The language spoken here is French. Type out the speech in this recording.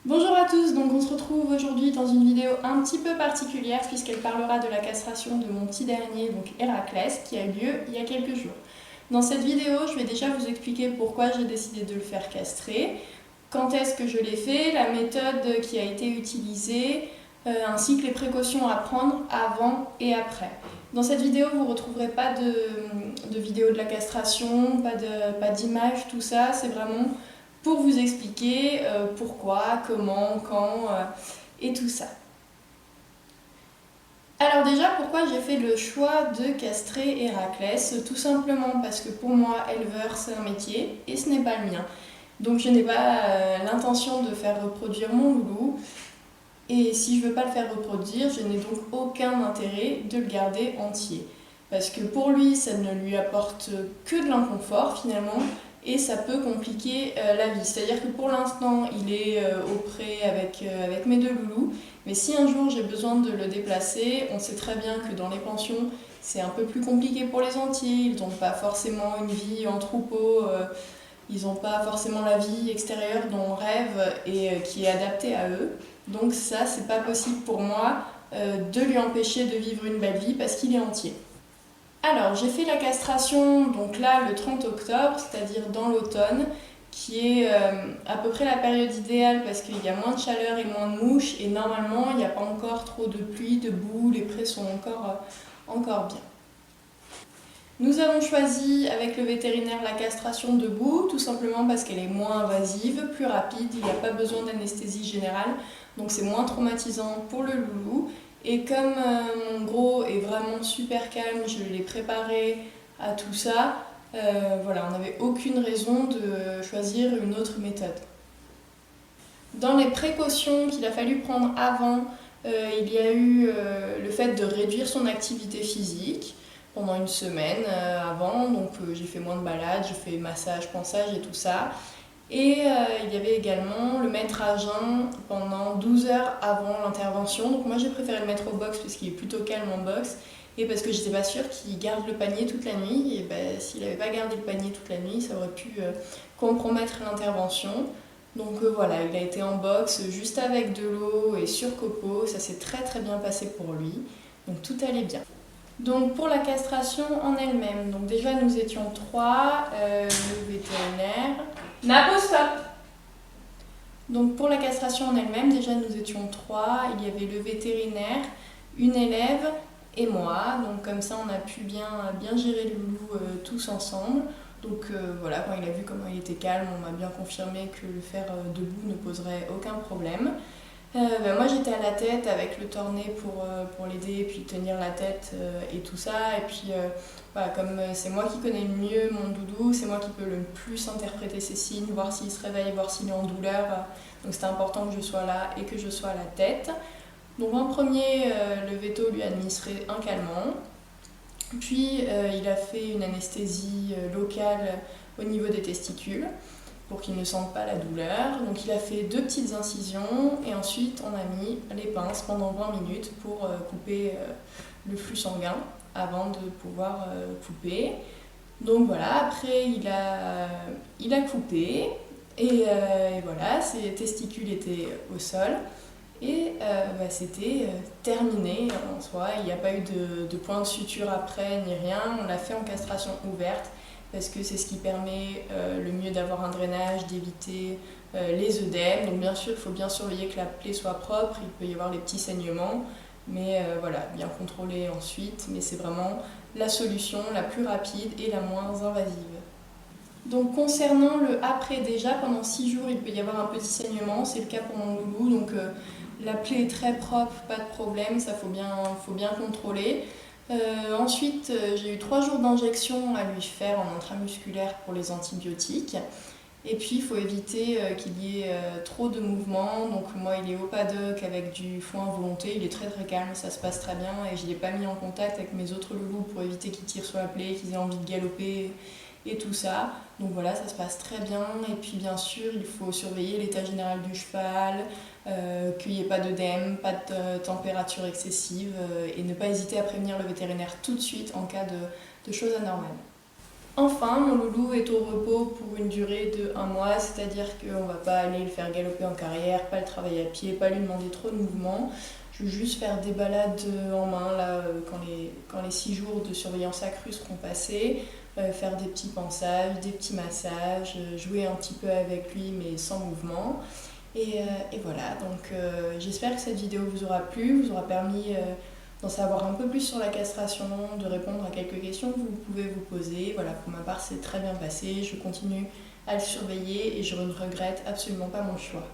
Bonjour à tous, donc on se retrouve aujourd'hui dans une vidéo un petit peu particulière puisqu'elle parlera de la castration de mon petit dernier, donc Héraclès, qui a eu lieu il y a quelques jours. Dans cette vidéo, je vais déjà vous expliquer pourquoi j'ai décidé de le faire castrer, quand est-ce que je l'ai fait, la méthode qui a été utilisée, ainsi que les précautions à prendre avant et après. Dans cette vidéo, vous ne retrouverez pas de vidéo de la castration, pas d'image, tout ça, c'est vraiment pour vous expliquer pourquoi, comment, quand et tout ça. Alors déjà, pourquoi j'ai fait le choix de castrer Héraclès? Tout simplement parce que pour moi, éleveur, c'est un métier et ce n'est pas le mien. Donc je n'ai pas l'intention de faire reproduire mon loulou. Et si je ne veux pas le faire reproduire, je n'ai donc aucun intérêt de le garder entier. Parce que pour lui, ça ne lui apporte que de l'inconfort finalement, et ça peut compliquer la vie. C'est-à-dire que pour l'instant, il est au pré avec mes deux loulous, mais si un jour j'ai besoin de le déplacer, on sait très bien que dans les pensions, c'est un peu plus compliqué pour les entiers, ils n'ont pas forcément une vie en troupeau, ils n'ont pas forcément la vie extérieure dont on rêve et qui est adaptée à eux. Donc ça, c'est pas possible pour moi de lui empêcher de vivre une belle vie parce qu'il est entier. Alors, j'ai fait la castration donc là le 30 octobre, c'est-à-dire dans l'automne, qui est à peu près la période idéale parce qu'il y a moins de chaleur et moins de mouches et normalement il n'y a pas encore trop de pluie, de boue, les prés sont encore bien. Nous avons choisi avec le vétérinaire la castration debout, tout simplement parce qu'elle est moins invasive, plus rapide, il n'y a pas besoin d'anesthésie générale, donc c'est moins traumatisant pour le loulou. Et comme mon gros est vraiment super calme, je l'ai préparé à tout ça, voilà, on n'avait aucune raison de choisir une autre méthode. Dans les précautions qu'il a fallu prendre avant, il y a eu le fait de réduire son activité physique pendant une semaine avant, donc j'ai fait moins de balades, j'ai fait massage, pansage et tout ça. Et il y avait également le mettre à jeun pendant 12 heures avant l'intervention. Donc moi j'ai préféré le mettre au box parce qu'il est plutôt calme en box et parce que j'étais pas sûre qu'il garde le panier toute la nuit. Et ben, s'il n'avait pas gardé le panier toute la nuit, ça aurait pu compromettre l'intervention. Donc voilà, il a été en box juste avec de l'eau et sur copeaux, ça s'est très très bien passé pour lui. Donc tout allait bien. Donc pour la castration en elle-même, donc déjà nous étions trois, le vétérinaire. Napo, stop. Donc pour la castration en elle-même, déjà nous étions trois, il y avait le vétérinaire, une élève et moi. Donc comme ça on a pu bien gérer le loulou tous ensemble. Donc voilà, quand il a vu comment il était calme, on m'a bien confirmé que le faire debout ne poserait aucun problème. Moi j'étais à la tête avec le tornet pour l'aider et puis tenir la tête et tout ça. Et puis voilà, comme c'est moi qui connais le mieux mon doudou, c'est moi qui peux le plus interpréter ses signes, voir s'il se réveille, voir s'il est en douleur. Donc c'était important que je sois là et que je sois à la tête. Donc en premier, le véto lui a administré un calmant. Puis il a fait une anesthésie locale au niveau des testicules pour qu'il ne sente pas la douleur. Donc il a fait 2 petites incisions et ensuite on a mis les pinces pendant 20 minutes pour couper le flux sanguin avant de pouvoir couper. Donc voilà, après il a coupé et voilà, ses testicules étaient au sol. Et c'était terminé en soi, il n'y a pas eu de point de suture après ni rien, on l'a fait en castration ouverte parce que c'est ce qui permet le mieux d'avoir un drainage, d'éviter les œdèmes. Donc bien sûr, il faut bien surveiller que la plaie soit propre, il peut y avoir les petits saignements, mais voilà, bien contrôler ensuite, mais c'est vraiment la solution la plus rapide et la moins invasive. Donc concernant le après déjà, pendant 6 jours il peut y avoir un petit saignement, c'est le cas pour mon loulou, donc la plaie est très propre, pas de problème, ça faut bien contrôler. Ensuite, j'ai eu 3 jours d'injection à lui faire en intramusculaire pour les antibiotiques. Et puis, il faut éviter qu'il y ait trop de mouvements. Donc, moi, il est au paddock avec du foin à volonté. Il est très très calme, ça se passe très bien. Et je ne l'ai pas mis en contact avec mes autres loulous pour éviter qu'ils tirent sur la plaie, qu'ils aient envie de galoper et tout ça. Donc voilà, ça se passe très bien. Et puis, bien sûr, il faut surveiller l'état général du cheval, qu'il n'y ait pas d'œdème, pas de température excessive et ne pas hésiter à prévenir le vétérinaire tout de suite en cas de choses anormales. Enfin, mon loulou est au repos pour une durée de 1 mois, c'est-à-dire qu'on va pas aller le faire galoper en carrière, pas le travailler à pied, pas lui demander trop de mouvements. Je veux juste faire des balades en main là, quand les 6 jours de surveillance accrue seront passés, faire des petits pansages, des petits massages, jouer un petit peu avec lui mais sans mouvement. Et voilà, donc j'espère que cette vidéo vous aura plu, vous aura permis d'en savoir un peu plus sur la castration, de répondre à quelques questions que vous pouvez vous poser. Voilà, pour ma part, c'est très bien passé, je continue à le surveiller et je ne regrette absolument pas mon choix.